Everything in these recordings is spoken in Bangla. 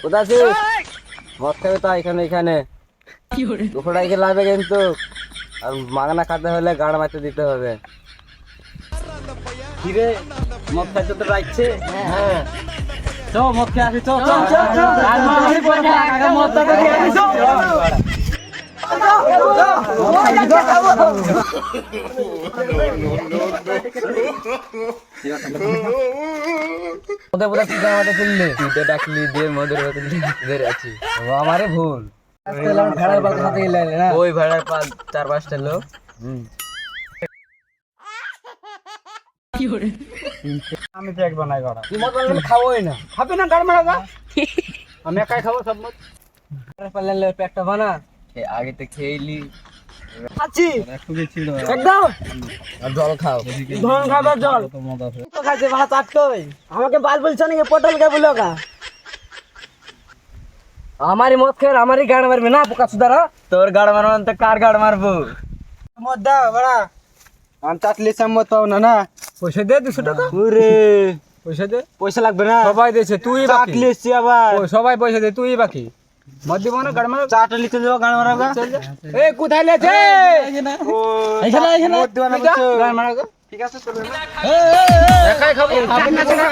কোথায় আছিস? মদ খাবে তো এখানে এখানে 200 টাকা লাগবে কিন্তু, আর মাগনা খাতে হলে গাড় মারতে দিতে হবে। কিরে মদ খাইতে তো রাখছে? হ্যাঁ চ মদ খেয়ে আসি, চ চ আমারে ভুল ওই ভাড়ার 4-5টা লোক। আমি তো এক বানাই করা তুই মদ বানালে খাবোই না, খাবি না গাড় মারা যা আমি একাই খাবো সব মত পারলে পেটটা বানা আগে তো খেয়েলি আছি একটু ছিল একদম আর জল খাও। ধন খাবার জল তো খাইছে ভাত আটকই আমাকে বাল বলছো নাকি পটল কে বলো কা আমারই মদ খেয়ে আমারই গাড় মারবে না পোকা সুদারা। তোর গাড় মারবো না তো কার গাড় মারবো? মদ দাও বড়া আমি চাটলি সম্মত পাও না না পয়সা দে 200 টাকা। ওরে পয়সা দে, পয়সা লাগবে না সবাই দিয়েছে তুই বাকি। চাটলি সি আবার সবাই পয়সা দে তুই বাকি। মদ দিব না গাড় মার চাটলি চলে যাও গাড় মারাগা এ কোথায় লেছে? এখানে এখানে মদ দিবা না বলছো গাড় মারাগা ঠিক আছে চলে না একাই খাবো। চাটনা ছাড়া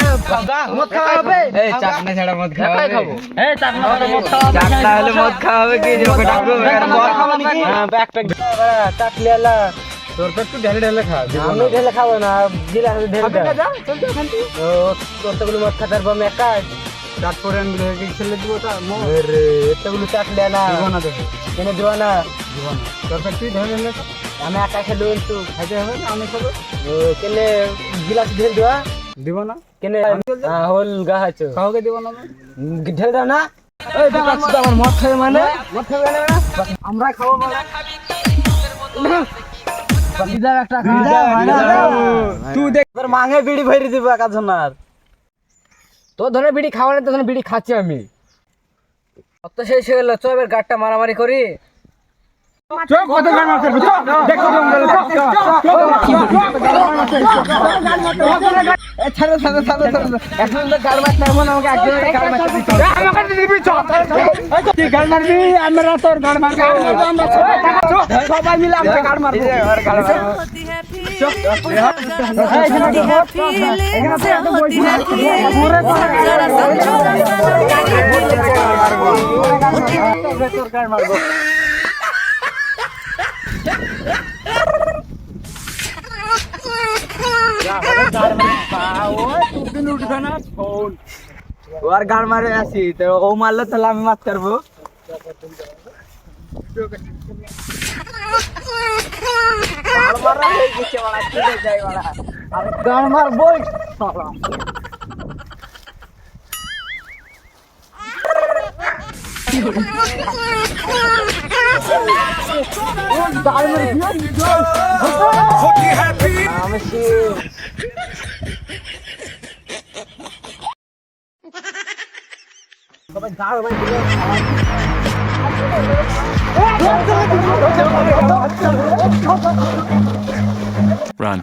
মদ খাওয়া হবে এই চাটনা ছাড়া মদ খাওয়া হবে? খাবো এই চাটনা ছাড়া মদ খাওয়া হবে চাটনা হলে মদ খাওয়া হবে কি ওকে ডাকবো? মদ খাওয়া নাকি হ্যাঁ ব্যাগটা বড়া চাটলি আলা তোর তো একটু ঢেলে ঢেলে খা। আমি ঢেলে খাবো না গিলাস ঢেলে দাও যা চল যা এখান থেকে। ও কতগুলো মদ খাতার বাম একাই চাট করে আনবি রেখে ছেলে দিব তা মদ আরে এতগুলো চাটলি না দিব না দেখো কেন দিবা না দিব না। তোর তো তুই ঢেলে ঢেলে খা। আমি একা খেলো তো খাইতে হবে না আমি খাবো। ও কেলে গিলাস ঢেল দিবা দিব না কেনে হোল গাহাছো কাউকে দিব না। ঢেল দাও না এই দোকান শুধু আমার মদ খাবে মানে মদ খাবে না আমরা খাবো মানে বিদার একটা তুই দেখ তোর মাঙে বিড়ি ভরি দিব একা জনার তোর ধরনের বিড়ি খাওয়া নেই, তোর ধরনের বিড়ি খাচ্ছি আমি। কত শেষ হয়ে গেল, চ এবার গাড়টা মারামারি করি। কত গান মারতে দেখো ছাড়ো ছাড়ো ছাড়ো ছাড়ো এখন তো গান মারতে এমন আমাকে একজন গান মারতে দিছো আমাকে দিবি চ তুই গান মারবি আমরা তোর গান মারবো সবাই মিলে আমরা গান মারবো होती है फीलिंग्स होती है जरा समझो তোর গান মারবো ওর গাড় মারে আসি তো ও মারলো তাহলে আমি মাছ করবো। গান মারবই Run.